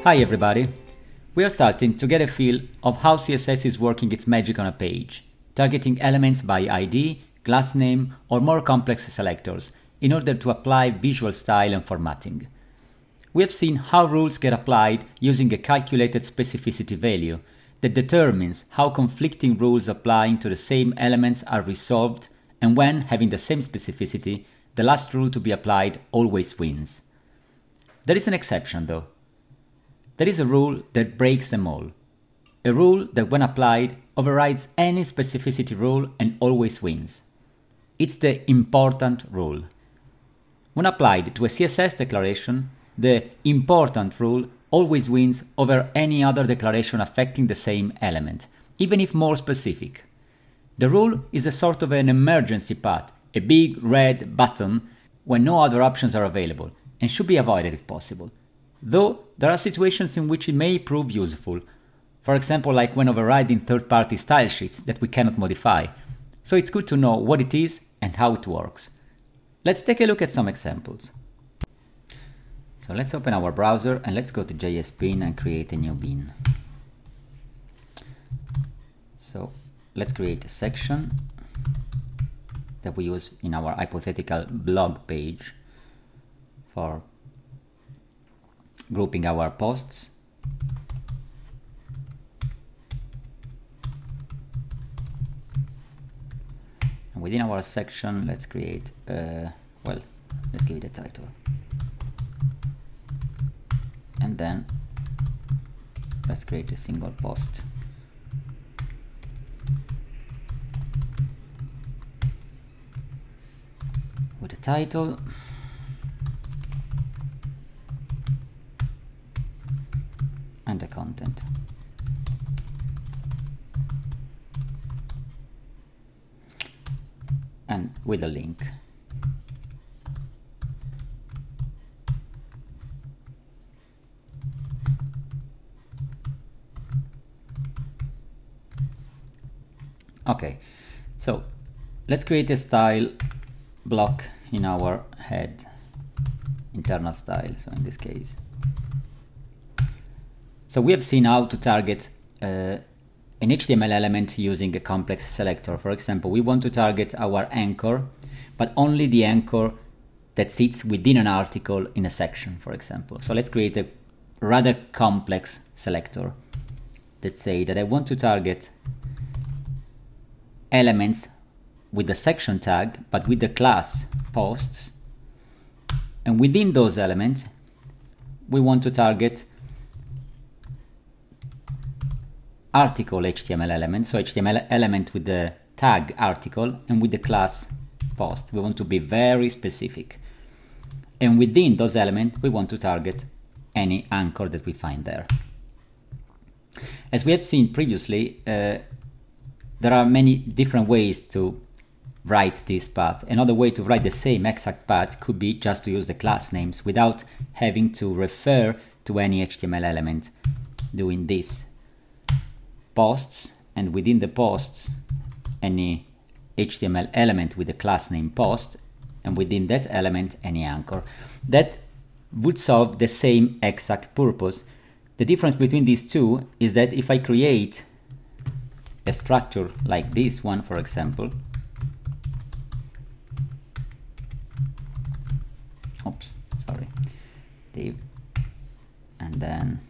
Hi everybody! We are starting to get a feel of how CSS is working its magic on a page, targeting elements by ID, class name, or more complex selectors in order to apply visual style and formatting. We have seen how rules get applied using a calculated specificity value that determines how conflicting rules applying to the same elements are resolved, and when, having the same specificity, the last rule to be applied always wins. There is an exception though. There is a rule that breaks them all. A rule that when applied overrides any specificity rule and always wins. It's the important rule. When applied to a CSS declaration, the important rule always wins over any other declaration affecting the same element, even if more specific. The rule is a sort of an emergency path, a big red button when no other options are available, and should be avoided if possible. Though there are situations in which it may prove useful, for example like when overriding third-party style sheets that we cannot modify, so it's good to know what it is and how it works. Let's take a look at some examples. So let's open our browser and let's go to JS bin and create a new bin. So let's create a section that we use in our hypothetical blog page for grouping our posts. And within our section, let's create, let's give it a title. And then let's create a single post. With a title. And the content. And with a link. Okay, so let's create a style block in our head, internal style, so in this case. So we have seen how to target an HTML element using a complex selector. For example, we want to target our anchor, but only the anchor that sits within an article in a section, for example. So let's create a rather complex selector. Let's say that I want to target elements with the section tag, but with the class posts. And within those elements, we want to target article HTML element, so HTML element with the tag article and with the class post. We want to be very specific. And within those elements, we want to target any anchor that we find there. As we have seen previously, there are many different ways to write this path. Another way to write the same exact path could be just to use the class names without having to refer to any HTML element. Doing this. Posts, and within the posts any HTML element with the class name post, and within that element any anchor. That would solve the same exact purpose. The difference between these two is that if I create a structure like this one, for example, div, and then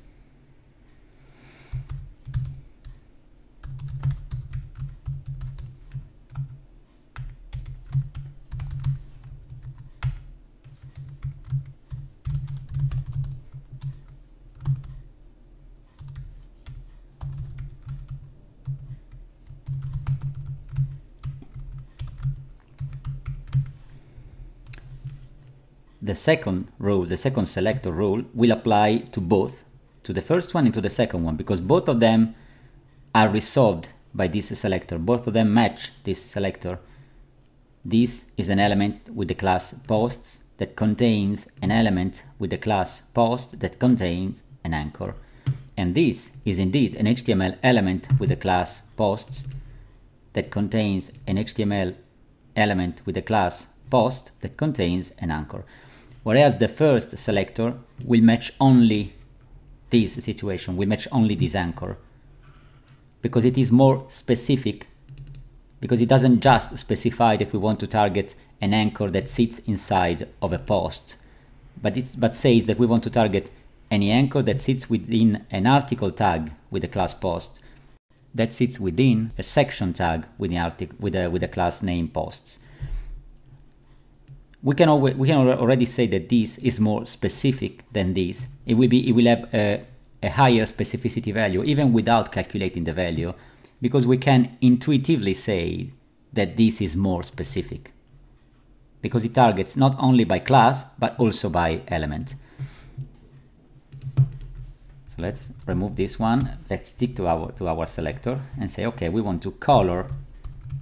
the second rule, the second selector rule, will apply to both, to the first one and to the second one, because both of them are resolved by this selector. Both of them match this selector. This is an element with the class posts that contains an element with the class post that contains an anchor. And this is indeed an HTML element with the class posts that contains an HTML element with the class post that contains an anchor. Whereas the first selector will match only this situation, we match only this anchor, because it is more specific, because it doesn't just specify that we want to target an anchor that sits inside of a post, but says that we want to target any anchor that sits within an article tag with the class post, that sits within a section tag with the class name posts. We can already say that this is more specific than this. It will have a higher specificity value even without calculating the value, because we can intuitively say that this is more specific, because it targets not only by class but also by element. So let's remove this one. Let's stick to our selector and say, okay, we want to color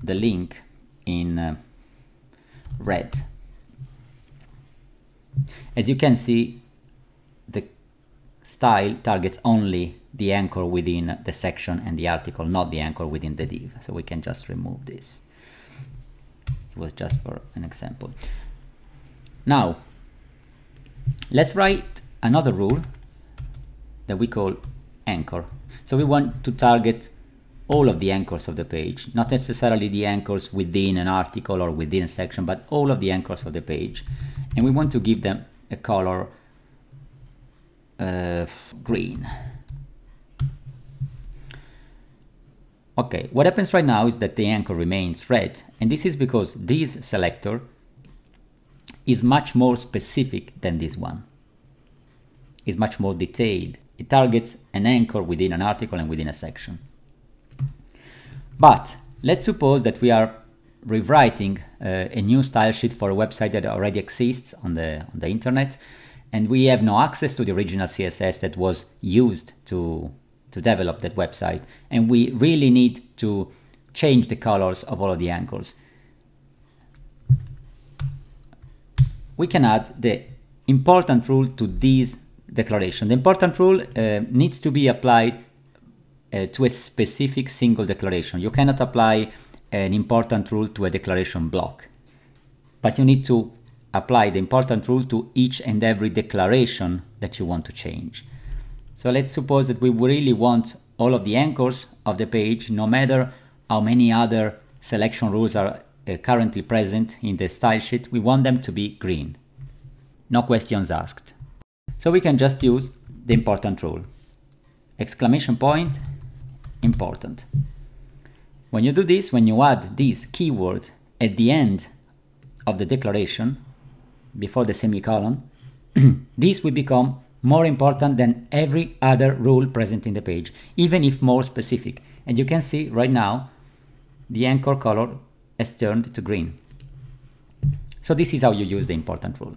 the link in red. As you can see, the style targets only the anchor within the section and the article, not the anchor within the div. So we can just remove this. It was just for an example. Now, let's write another rule that we call anchor. So we want to target all of the anchors of the page, not necessarily the anchors within an article or within a section, but all of the anchors of the page. And we want to give them a color green. Okay, what happens right now is that the anchor remains red, and this is because this selector is much more specific than this one. It's much more detailed. It targets an anchor within an article and within a section. But let's suppose that we are rewriting a new style sheet for a website that already exists on the internet, and we have no access to the original CSS that was used to develop that website, and we really need to change the colors of all of the anchors. We can add the important rule to this declaration. The important rule needs to be applied to a specific single declaration. You cannot apply an important rule to a declaration block, but you need to apply the important rule to each and every declaration that you want to change. So let's suppose that we really want all of the anchors of the page, no matter how many other selection rules are currently present in the style sheet, we want them to be green. No questions asked. So we can just use the important rule. Exclamation point, important. When you do this, when you add this keyword at the end of the declaration, before the semicolon, this will become more important than every other rule present in the page, even if more specific. And you can see right now, the anchor color has turned to green. So this is how you use the important rule.